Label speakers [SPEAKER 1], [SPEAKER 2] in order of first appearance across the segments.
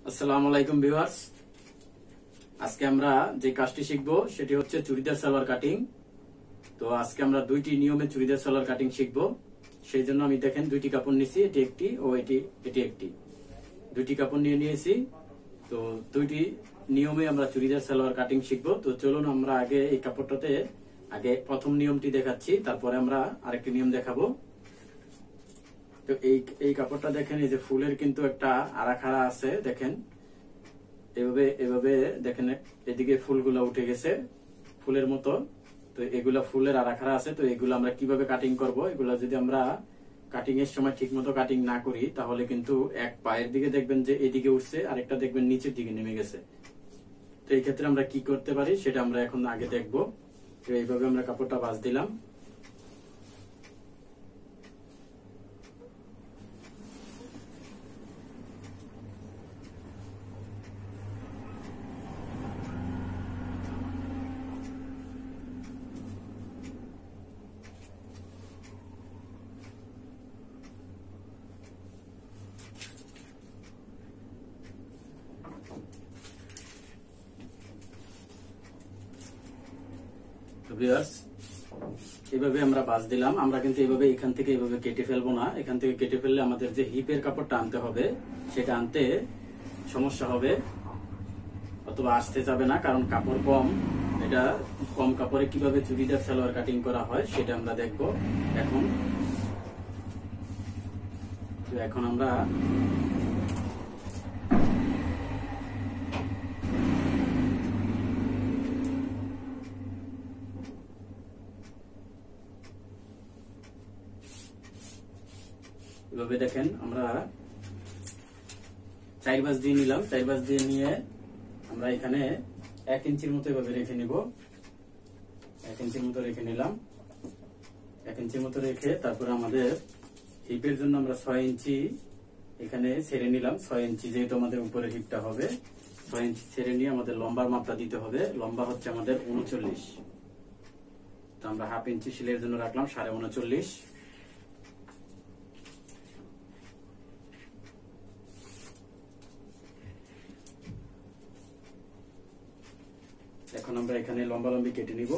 [SPEAKER 1] আসসালামু আলাইকুম ভিউয়ার্স, আজকে আমরা যে কাজটি শিখবো সেটি হচ্ছে চুড়িদার সালোয়ার কাটিং। তো আজকে আমরা দুইটি নিয়মে চুড়িদার সালোয়ার কাটিং শিখবো। সেই জন্য আমি দেখেন দুইটি কাপড় নিয়েছি, এটি একটি ও এটি একটি, দুইটি কাপড় নিয়ে নিয়েছি। তো দুইটি নিয়মে আমরা চুড়িদার সালোয়ার কাটিং শিখবো। তো চলুন আমরা আগে এই কাপড়টাতে আগে প্রথম নিয়মটি দেখাচ্ছি, তারপরে আমরা আরেকটি নিয়ম দেখাবো। তো এই কাপড়টা দেখেন, এই যে ফুলের কিন্তু একটা আড়াখাড়া আছে, দেখেন এভাবে এভাবে দেখেন, এদিকে ফুলগুলো উঠে গেছে ফুলের মতো। তো এগুলা ফুলের আড়াখাড়া আছে। তো এগুলো আমরা কিভাবে কাটিং করব, এগুলা যদি আমরা কাটিং এর সময় ঠিক মতো কাটিং না করি তাহলে কিন্তু এক পায়ের দিকে দেখবেন যে এদিকে উঠছে, আরেকটা দেখবেন নিচের দিকে নেমে গেছে। তো এই ক্ষেত্রে আমরা কি করতে পারি সেটা আমরা এখন আগে দেখবো। তো এইভাবে আমরা কাপড়টা ভাঁজ দিলাম। এইভাবে আমরা বাঁচ দিলাম। আমরা কিন্তু এইভাবে এখান থেকে এইভাবে কেটে ফেলবো না। এখান থেকে কেটে ফেললে আমাদের যে হিপের কাপড়টা আনতে হবে সেটা আনতে সমস্যা হবে, অথবা আসতে যাবে না, কারণ কাপড় কম। এটা কম কাপড়ে কিভাবে চুড়িদার সালোয়ার কাটিং করা হয় সেটা আমরা দেখবো এখন আমরা এভাবে দেখেন, আমরা 4 ভাঁজ দিয়ে নিলাম। 4 ভাঁজ দিয়ে নিয়ে আমরা এখানে 1 ইঞ্চির মতো এভাবে রেখে নিব। 1 ইঞ্চির মতো রেখে নিলাম। 1 ইঞ্চির মতো রেখে তারপরে আমাদের হিপের জন্য আমরা 6 ইঞ্চি এখানে ছেড়ে নিলাম। 6 ইঞ্চি যেহেতু আমাদের উপরে হিপটা হবে, 6 ইঞ্চি ছেড়ে নিয়ে আমাদের লম্বার মাপটা দিতে হবে। লম্বা হচ্ছে আমাদের 39। তো আমরা হাফ ইঞ্চি সেলাইয়ের জন্য রাখলাম 39.5। এখন আমরা এখানে লম্বালম্বি কেটে নিব।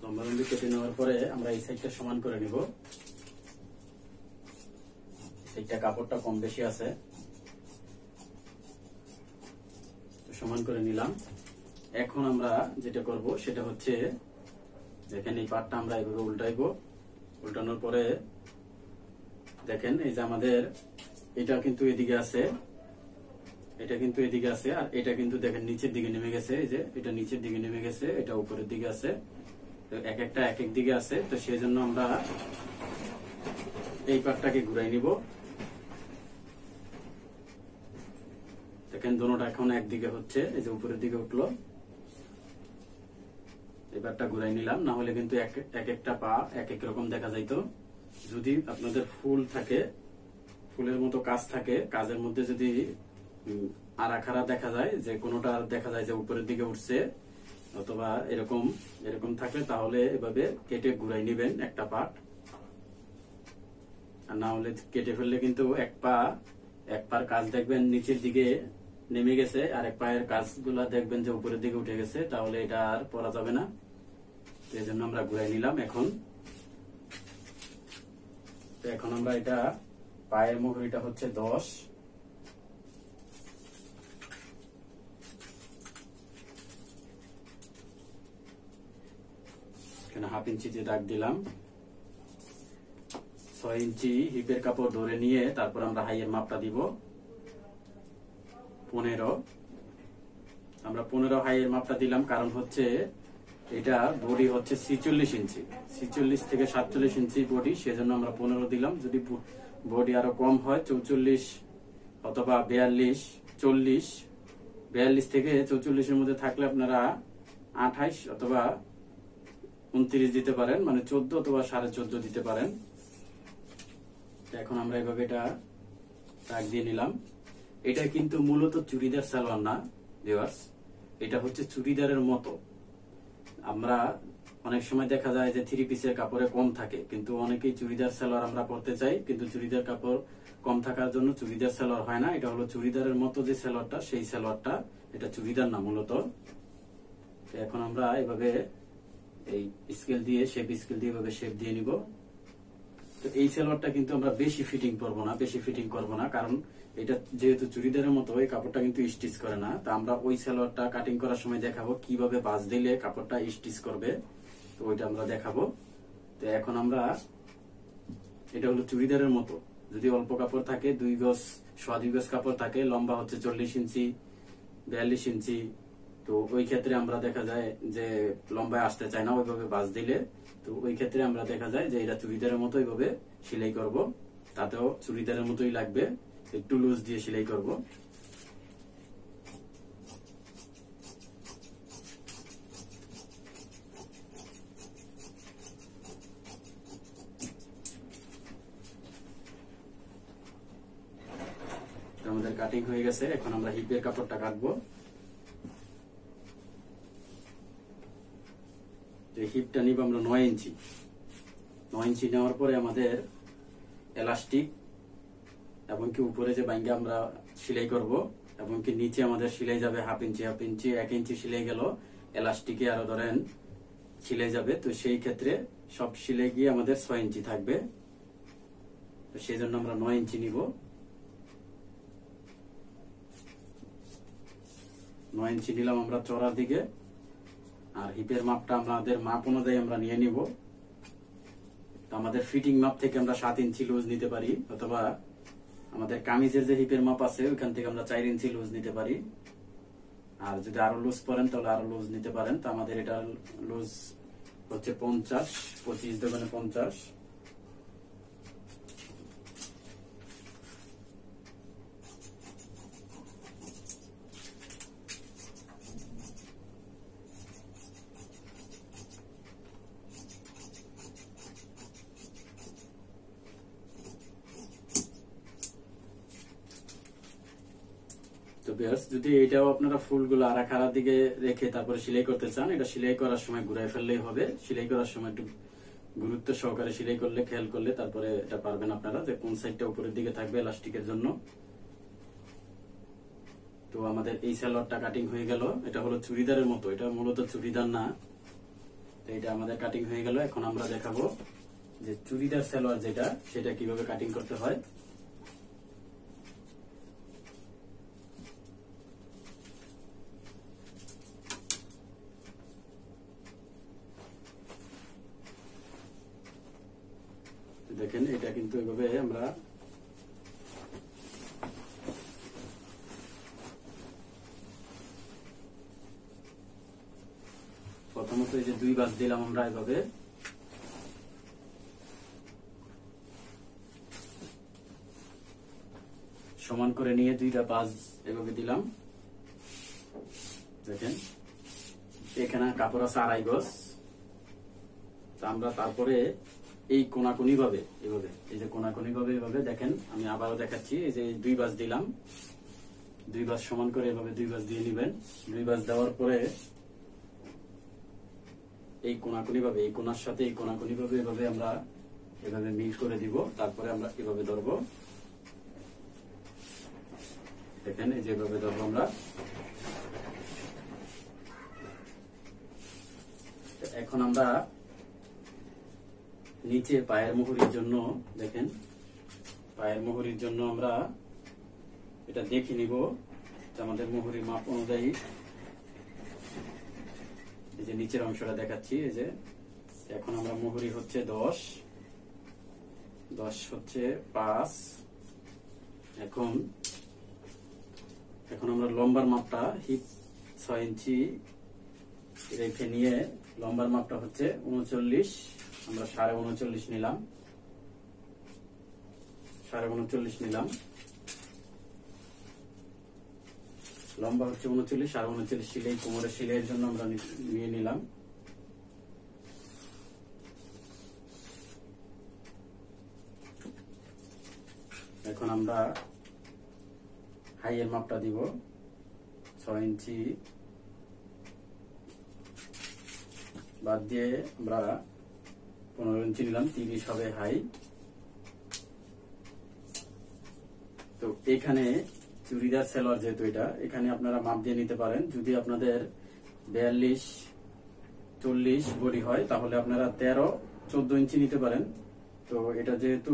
[SPEAKER 1] লম্বালম্বি কেটে নেওয়ার পরে আমরা এই সাইডটা সমান করে নিব। সাইডটা কাপড়টা কম বেশি আছে, সমান করে নিলাম। এখন আমরা যেটা করব সেটা হচ্ছে, দেখেন এই পাটটা আমরা এইভাবে উল্টাইবো। উল্টানোর পরে দেখেন এই যে আমাদের এটা কিন্তু এদিকে আছে, এটা কিন্তু এদিকে আছে, আর এটা কিন্তু দেখেন নিচের দিকে নেমে গেছে। এই যে এটা নিচের দিকে নেমে গেছে, এটা উপরের দিকে আছে। তো এক একটা এক এক দিকে আছে। তো সেই জন্য আমরা এই পাটটাকে ঘুরাই নিব। দেখেন দোনোটা এখন একদিকে হচ্ছে, এই যে উপরের দিকে উঠলো। এই পাটটা ঘুরাই নিলাম, না হলে কিন্তু এক একটা পা এক এক রকম দেখা যাইতো। যদি আপনাদের ফুল থাকে, ফুলের মতো কাজ থাকে, কাজের মধ্যে যদি আড়াখাড়া দেখা যায়, যে কোনোটা দেখা যায় যে উপরের দিকে উঠছে অথবা এরকম এরকম থাকলে, তাহলে এভাবে কেটে ঘুরাই নিবেন একটা পাট। আর না হলে কেটে ফেললে কিন্তু এক পার কাজ দেখবেন নিচের দিকে নেমে গেছে, আর এক পায়ের কাজগুলা দেখবেন যে উপরের দিকে উঠে গেছে, তাহলে এটা আর পরা যাবে না। এই জন্য আমরা ঘুরাই নিলাম। এখন আমরা এটা পায়ের মুহুরিটা হচ্ছে 10। এখানে হাফ ইঞ্চি দিয়ে দাগ দিলাম। 6 ইঞ্চি হিপের কাপড় ধরে নিয়ে তারপর আমরা হাইয়ের মাপটা দিব 15। আমরা 15 হাইয়ের মাপটা দিলাম, কারণ হচ্ছে এটা বডি হচ্ছে 46 ইঞ্চি, 46 থেকে 47 ইঞ্চি বডি, সেজন্য আমরা 15 দিলাম। যদি বডি আরো কম হয় 44 অথবা 42, 40, 42 থেকে 44 এর মধ্যে থাকলে আপনারা 28 অথবা 29 দিতে পারেন, মানে 14 অথবা 14.5 দিতে পারেন। এখন আমরা এভাবে এটা দাগ দিয়ে নিলাম। এটা কিন্তু মূলত চুড়িদার সালোয়ার না ভিউয়ার্স, এটা হচ্ছে চুড়িদারের মতো। আমরা অনেক সময় দেখা যায় যে 3 পিসের কাপড়ে কম থাকে, কিন্তু অনেকেই চুড়িদার সালোয়ার আমরা পরতে চাই, কিন্তু চুড়িদার কাপড় কম থাকার জন্য চুড়িদার সালোয়ার হয় না। এটা হলো চুড়িদারের মতো যে সালোয়ারটা, সেই সালোয়ারটা, এটা চুড়িদার না মূলত। এখন আমরা এভাবে এই স্কেল দিয়ে, শেপ স্কেল দিয়ে এভাবে শেপ দিয়ে নিব। তো এই সালোয়ারটা কিন্তু আমরা বেশি ফিটিং করব না, কারণ এটা যেহেতু চুড়িদারের মতো, এই কাপড়টা কিন্তু স্টিচ করে না। তো আমরা ওই সালোয়ারটা কাটিং করার সময় দেখাবো কিভাবে ভাঁজ দিলে কাপড়টা স্টিচ করবে, তো ওইটা আমরা দেখাবো। তো এখন আমরা, এটা হলো চুড়িদারের মতো, যদি অল্প কাপড় থাকে 2 গজ, 2.25 গজ কাপড় থাকে, লম্বা হচ্ছে 40 ইঞ্চি, 42 ইঞ্চি, তো ওই ক্ষেত্রে আমরা দেখা যায় যে লম্বায় আসতে চায় না ওইভাবে ভাঁজ দিলে, তো ওই ক্ষেত্রে আমরা দেখা যায় যে এটা চুড়িদারের মতো এইভাবে সেলাই করব। তাতেও চুড়িদারের মতোই লাগবে, একটু লুজ দিয়ে সেলাই করব। আমাদের কাটিং হয়ে গেছে, এখন আমরা হিপের কাপড়টা কাটবো। হিপটা নিব আমরা 9 ইঞ্চি। 9 ইঞ্চি নেওয়ার পরে আমাদের এলাস্টিক এবং কি উপরে যে বাইঙ্গে আমরা সেলাই করব, এবং কি নিচে আমাদের সেলাই যাবে 1/2 ইঞ্চি, 1 ইঞ্চি সেলাই গেল, এলাস্টিকে আরো ধরেন সেলাই যাবে। তো সেই ক্ষেত্রে সব সেলাই গিয়ে আমাদের 6 ইঞ্চি থাকবে। তো সেই জন্য আমরা 9 ইঞ্চি নিব। 9 ইঞ্চি নিলাম আমরা চড়ার দিকে, আর হিপের মাপটা আমাদের মাপ অনুযায়ী আমরা নিয়ে নিব। তো আমাদের ফিটিং মাপ থেকে আমরা 7 ইঞ্চি লুজ নিতে পারি, অথবা আমাদের কামিজের যে হিপের মাপ আছে ওইখান থেকে আমরা 4 ইঞ্চি লুজ নিতে পারি। আর যদি আরো লুজ করেন তাহলে আরো লুজ নিতে পারেন। তো আমাদের এটা লুজ হচ্ছে 50, 25 দোকানে 50। তো বেয়ার্স, যদি এটাও আপনারা ফুলগুলো আড়াখাড়ার দিকে রেখে তারপরে সেলাই করতে চান, এটা সেলাই করার সময় ঘুরাই ফেললেই হবে। সেলাই করার সময় একটু গুরুত্ব সহকারে সেলাই করলে, খেয়াল করলে তারপরে এটা পারবেন আপনারা যে কোন সাইডটা উপরের দিকে থাকবে এলাস্টিকের জন্য। তো আমাদের এই সালোয়ারটা কাটিং হয়ে গেল। এটা হলো চুড়িদারের মতো, এটা মূলত চুড়িদার না। তো এটা আমাদের কাটিং হয়ে গেল। এখন আমরা দেখাবো যে চুড়িদার সালোয়ার যেটা, সেটা কিভাবে কাটিং করতে হয়। দেখেন, এটা কিন্তু এভাবে আমরা প্রথমত এই যে 2 ভাঁজ দিলাম আমরা এভাবে, সমান করে নিয়ে 2টা ভাঁজ এভাবে দিলাম। দেখেন এখানে কাপড় আছে 2.5 গজ। আমরা তারপরে এই কোনাকুনি ভাবে এভাবে, এই যে কোনাকুনি ভাবে এভাবে, দেখেন আমি আবারও দেখাচ্ছি। এই যে 2 ভাঁজ দিলাম, 2 ভাঁজ সমান করে এভাবে 2 ভাঁজ দিয়ে নিবেন। 2 ভাঁজ দেওয়ার পরে এই কোনাকুনি ভাবে, এই কোনার সাথে এই কোনাকুনি ভাবে এভাবে আমরা এভাবে মিল করে দিব। তারপরে আমরা এভাবে ধরবো, দেখেন এই যে এভাবে ধরবো আমরা। এখন আমরা নিচে পায়ের মুহুরির জন্য, দেখেন পায়ের মুহুরির জন্য আমরা এটা দেখে নিব আমাদের মুহুরির মাপ অনুযায়ী। এই যে নিচের অংশটা দেখাচ্ছি, এই যে এখন আমরা মুহুরি হচ্ছে 10 হচ্ছে 5। এখন আমরা লম্বার মাপটা হিপ 6 ইঞ্চি রেখে নিয়ে লম্বার মাপটা হচ্ছে 39, আমরা 39.5 নিলাম, 39.5 নিলাম। লম্বা হচ্ছে 39, 39.5 সেলাই, কোমরের সেলাইয়ের জন্য আমরা নিয়ে নিলাম। এখন আমরা হাইয়ের মাপটা দিব 6 ইঞ্চি বাদ দিয়ে আমরা 15 ইঞ্চি নিলাম, 30 হবে হাই। তো এখানে চুড়িদার সালোয়ার যেহেতু এটা, এখানে আপনারা মাপ দিয়ে নিতে পারেন। যদি আপনাদের 42-40 বডি হয় তাহলে আপনারা 13-14 ইঞ্চি নিতে পারেন। তো এটা যেহেতু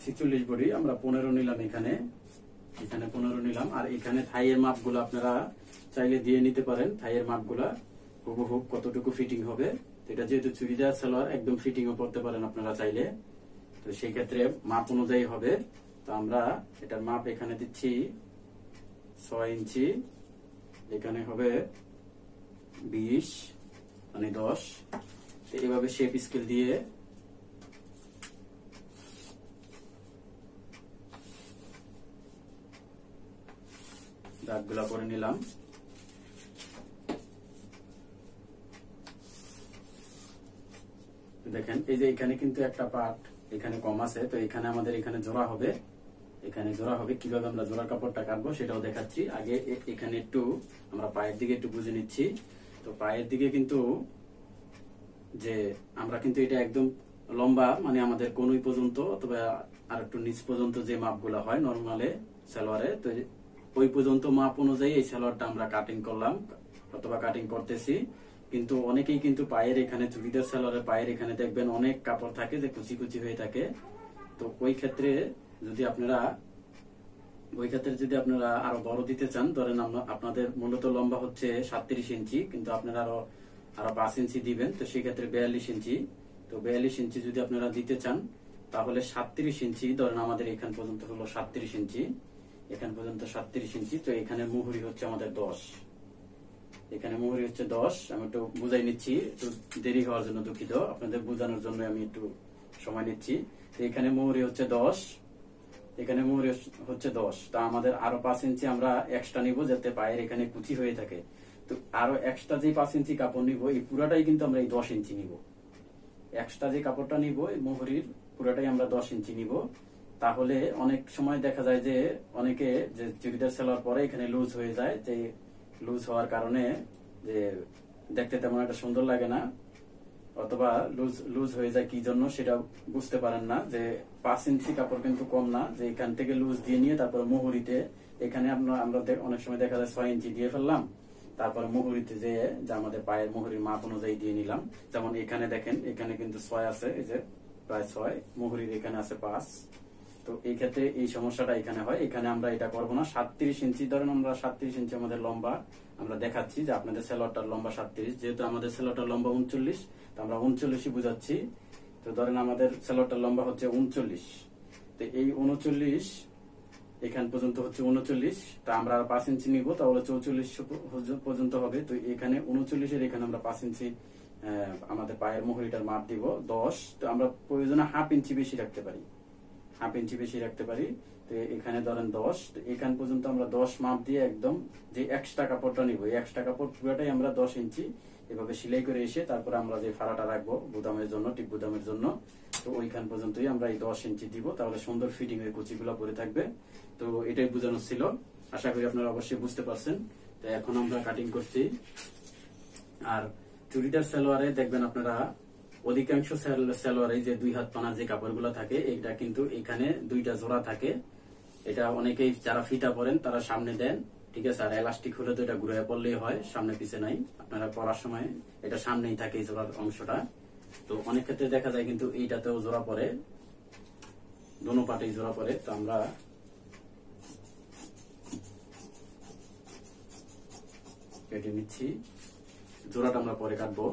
[SPEAKER 1] 46 বডি, আমরা 15 নিলাম। এখানে 15 নিলাম। আর এখানে থাইয়ের মাপগুলো আপনারা চাইলে দিয়ে নিতে পারেন। থাইয়ের মাপগুলা হুবহু কতটুকু ফিটিং হবে। এটা যেহেতু চুড়িদার সালোয়ার, একদম ফিটিংও করতে পারেন আপনারা চাইলে। তো সেই ক্ষেত্রে মাপ অনুযায়ী হবে। তো আমরা এটার মাপ এখানে দিচ্ছি 6 ইঞ্চি, এখানে হবে 20 মানে 10। তো এইভাবে শেপ স্কেল দিয়ে দাগগুলা করে নিলাম। দেখেন এই যে এখানে কিন্তু একটা পার্ট এখানে কম আছে। তো এখানে আমাদের এখানে জোড়া হবে, এখানে জোড়া হবে। কিভাবে আমরা জোড়ার কাপড়টা কাটবো সেটাও দেখাচ্ছি। আগে এখানে একটু আমরা পায়ের দিকে একটু বুঝে নিচ্ছি। তো পায়ের দিকে কিন্তু যে আমরা কিন্তু এটা একদম লম্বা মানে আমাদের কনুই পর্যন্ত অথবা আর একটু নিচ পর্যন্ত যে মাপগুলো হয় নরমালে সালোয়ারে, তো ওই পর্যন্ত মাপ অনুযায়ী এই সালোয়ারটা আমরা কাটিং করলাম অথবা কাটিং করতেছি। কিন্তু অনেকেই কিন্তু পায়ের এখানে চুড়িদার সালোয়ারের পায়ের এখানে দেখবেন অনেক কাপড় থাকে যে কুচি কুচি হয়ে থাকে। তো ওই ক্ষেত্রে যদি আপনারা আরো বড় দিতে চান, ধরেন আপনাদের মূলত লম্বা হচ্ছে 37 ইঞ্চি, কিন্তু আপনারা আরো 5 ইঞ্চি দিবেন। তো সেই ক্ষেত্রে 42 ইঞ্চি। তো 42 ইঞ্চি যদি আপনারা দিতে চান তাহলে 37 ইঞ্চি, ধরেন আমাদের এখান পর্যন্ত হলো 37 ইঞ্চি, এখান পর্যন্ত 37 ইঞ্চি। তো এখানে মুহুরি হচ্ছে আমাদের 10, এখানে মুহুরি হচ্ছে 10। আমি একটু বুঝাই নিচ্ছি, একটু দেরি হওয়ার জন্য দুঃখিত, আপনাদের বোঝানোর জন্য আমি একটু সময় নিচ্ছি। তো এখানে মুহুরি হচ্ছে 10, এখানে মুহুরি হচ্ছে 10। তা আমাদের আরো 5 ইঞ্চি আমরা এক্সট্রা নিব যাতে পায়ের এখানে কুচি হয়ে থাকে। তো আরো এক্সট্রা যে 5 ইঞ্চি কাপড় নিব এই পুরাটাই কিন্তু আমরা এই 10 ইঞ্চি নিব। এক্সট্রা যে কাপড়টা নিব এই মুহুরির পুরাটাই আমরা 10 ইঞ্চি নিব। তাহলে অনেক সময় দেখা যায় যে অনেকে যে চুড়িদার সালোয়ার পরে এখানে লুজ হয়ে যায়, যে লুজ হওয়ার কারণে যে দেখতে তেমন একটা সুন্দর লাগে না, অথবা লুজ হয়ে যায় কি জন্য সেটা বুঝতে পারেন না। যে 5 ইঞ্চি কাপড় কিন্তু কম না, যে এখান থেকে লুজ দিয়ে নিয়ে তারপরে মুহুরিতে এখানে আমরা অনেক সময় দেখা যায় 6 ইঞ্চি দিয়ে ফেললাম, তারপরে মুহুরিতে যে আমাদের পায়ের মুহুরির মাপ অনুযায়ী দিয়ে নিলাম। যেমন এখানে দেখেন এখানে কিন্তু 6 আছে, এই যে প্রায় 6, মুহুরির এখানে আছে 5। তো এই ক্ষেত্রে এই সমস্যাটা এখানে হয়। এখানে আমরা এটা করবো না। 37 ইঞ্চি ধরেন আমরা 37 ইঞ্চি আমাদের লম্বা, আমরা দেখাচ্ছি যে আপনাদের সেলোয়ারটার লম্বা 37, যেহেতু আমাদের সেলোয়ারটার লম্বা 39, তো আমরা 39ই বুঝাচ্ছি। তো ধরেন আমাদের সেলোয়ারটার লম্বা হচ্ছে 39, তো এই 39 এখান পর্যন্ত হচ্ছে 39। তা আমরা 5 ইঞ্চি নিব, তাহলে 44 পর্যন্ত হবে। তো এখানে 39-এর এখানে আমরা 5 ইঞ্চি আমাদের পায়ের মুহুরিটার মাপ দিব 10। তো আমরা প্রয়োজনে হাফ ইঞ্চি বেশি রাখতে পারি, হাফ ইঞ্চি বেশি রাখতে পারি। তো এখানে ধরেন 10, তো এখান পর্যন্ত আমরা 10 মাপ দিয়ে একদম যে এক্সট্রা কাপড়টা নিব, এই এক্সট্রা কাপড় পুরোটাই আমরা 10 ইঞ্চি এভাবে সেলাই করে এসে তারপরে আমরা যে ফাড়াটা রাখবো বুদামের জন্য, টিপ বুদামের জন্য, তো ওইখান পর্যন্তই আমরা এই 10 ইঞ্চি দিব। তাহলে সুন্দর ফিটিং এর কুচিগুলো পরে থাকবে। তো এটাই বোঝানো ছিল, আশা করি আপনারা অবশ্যই বুঝতে পারছেন। তো এখন আমরা কাটিং করছি। আর চুড়িদার সালোয়ারে দেখবেন আপনারা অধিকাংশ সালোয়ারে যে 2 হাত পানা যে কাপড়গুলো থাকে, এটা কিন্তু এখানে 2টা জোড়া থাকে। এটা অনেকেই যারা ফিতা পরেন তারা সামনে দেন, ঠিক আছে। আর এলাস্টিক হলে তো এটা ঘুরে পড়লেই হয়, সামনে পিছে নাই। আপনারা পরার সময় এটা সামনেই থাকে এই জোড়ার অংশটা। তো অনেক ক্ষেত্রে দেখা যায় কিন্তু এইটাতেও জোড়া পরে, দোনো পাটেই জোড়া পরে। তো আমরা কেটে নিচ্ছি, জোড়াটা আমরা পরে কাটবো।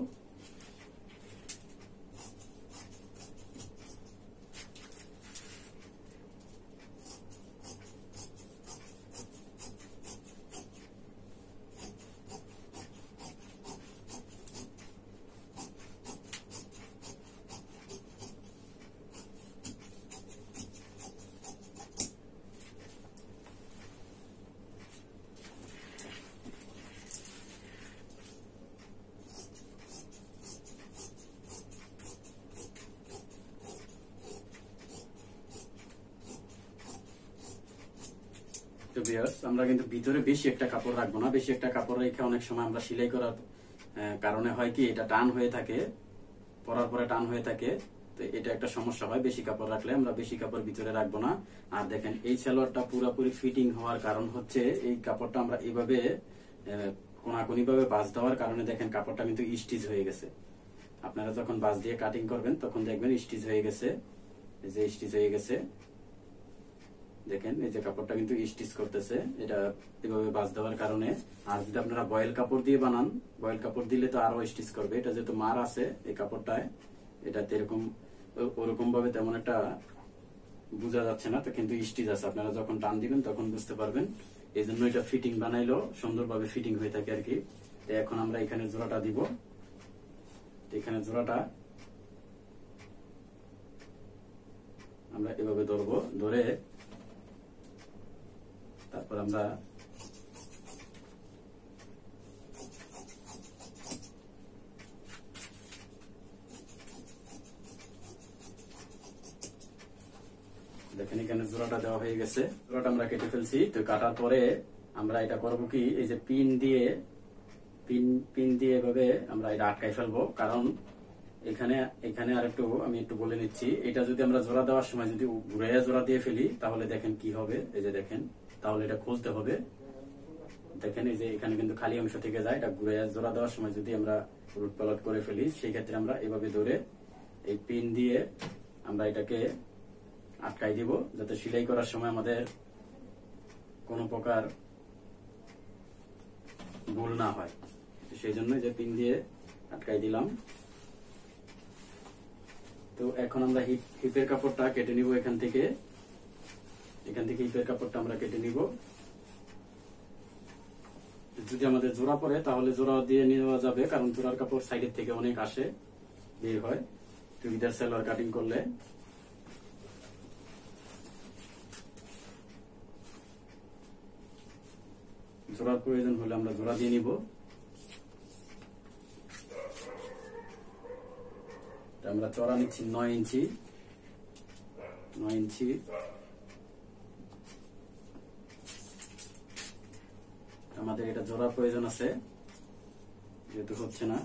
[SPEAKER 1] আমরা কিন্তু ভিতরে বেশি একটা কাপড় রাখবো না, বেশি একটা কাপড় রেখে অনেক সময় আমরা সেলাই করার কারণে হয় কি এটা টান হয়ে থাকে, পরার পরে টান হয়ে থাকে। তো এটা একটা সমস্যা হয়, বেশি কাপড় রাখলে। আমরা বেশি কাপড় ভিতরে রাখবো না। আর দেখেন এই সালোয়ারটা পুরোপুরি ফিটিং হওয়ার কারণ হচ্ছে এই কাপড়টা আমরা এইভাবে কোনাকুনি ভাবে বাজ দেওয়ার কারণে দেখেন কাপড়টা কিন্তু স্টিচ হয়ে গেছে। আপনারা যখন বাজ দিয়ে কাটিং করবেন তখন দেখবেন স্টিচ হয়ে গেছে, এই যে স্টিচ হয়ে গেছে। দেখেন এই যে কাপড়টা কিন্তু স্টিচ করতেছে, এটা এভাবে বাজ দেওয়ার কারণে। আর যদি আপনারা বয়েল কাপড় দিয়ে বানান, বয়েল কাপড় দিলে তো আরো স্টিচ করবে। এটা যেহেতু মার আছে এই কাপড়টায়, এটাতে এরকম ওরকম ভাবে তেমন একটা বোঝা যাচ্ছে না, তো কিন্তু স্টিচ আছে। আপনারা যখন টান দিবেন তখন বুঝতে পারবেন। এই জন্য এটা ফিটিং বানাইলো সুন্দরভাবে ফিটিং হয়ে থাকে আর কি। তো এখন আমরা এখানে জোড়াটা দিব। এখানে জোড়াটা আমরা এভাবে ধরবো, ধরে তারপর আমরা দেখেন এখানে জোড়াটা দেওয়া হয়ে গেছে। জোড়াটা আমরা কেটে ফেলছি। তো কাটার পরে আমরা এটা করবো কি, এই যে পিন দিয়ে এভাবে আমরা এটা আটকাই ফেলবো। কারণ এখানে আর আমি একটু বলে নিচ্ছি, এটা যদি আমরা জোড়া দেওয়ার সময় যদি ঘুরাইয়া জোড়া দিয়ে ফেলি তাহলে দেখেন কি হবে। এই যে দেখেন, তাহলে এটা খুলতে হবে। দেখেন এই যে এখানে কিন্তু খালি অংশ থেকে যায়। এটা ঘুরাইয়া জোড়া দেওয়ার সময় যদি আমরা উলট পালট করে ফেলি, সেই ক্ষেত্রে আমরা এভাবে ধরে এই পিন দিয়ে আমরা এটাকে আটকাই দিব, যাতে সেলাই করার সময় আমাদের কোনো প্রকার ভুল না হয়। সেই জন্য যে পিন দিয়ে আটকাই দিলাম। তো এখন আমরা হিপের কাপড়টা কেটে নিব। এখান থেকে হিপের কাপড়টা আমরা কেটে নিব। যদি আমাদের জোড়া পড়ে তাহলে জোড়া দিয়ে নেওয়া যাবে, কারণ জোড়ার কাপড় সাইডের থেকে অনেক আসে, বের হয় চুড়িদার সালোয়ার কাটিং করলে। জোড়ার প্রয়োজন হলে আমরা জোড়া দিয়ে নিব। আমরা চড়া নিচ্ছি 9 ইঞ্চি। আমাদের এটা জোড়ার প্রয়োজন আছে, যেহেতু হচ্ছে না।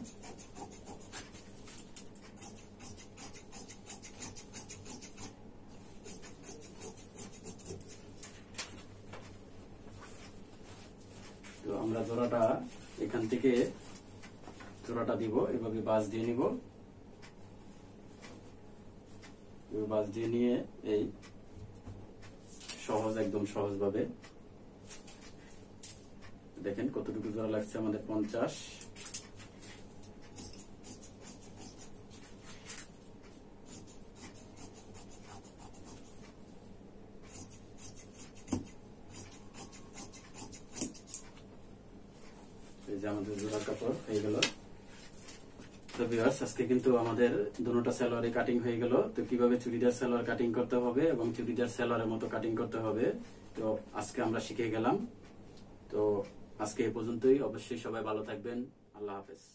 [SPEAKER 1] তো আমরা জোড়াটা এখান থেকে জোড়াটা দিব, এভাবে বাঁশ দিয়ে নিব। বাঁশ দিয়ে নিয়ে এই একদম সহজ ভাবে দেখেন কতটুকু জোড়া লাগছে আমাদের 50। এই যে আমাদের জোড়ার কাপড় হয়ে গেল। তো ভিউয়ার্স, আজকে কিন্তু আমাদের দুটোটা সালোয়ারে কাটিং হয়ে গেল। তো কিভাবে চুড়িদার সালোয়ার কাটিং করতে হবে এবং চুড়িদার সালোয়ারের মতো কাটিং করতে হবে, তো আজকে আমরা শিখে গেলাম। তো আজকে এই পর্যন্তই। অবশ্যই সবাই ভালো থাকবেন। আল্লাহ হাফেজ।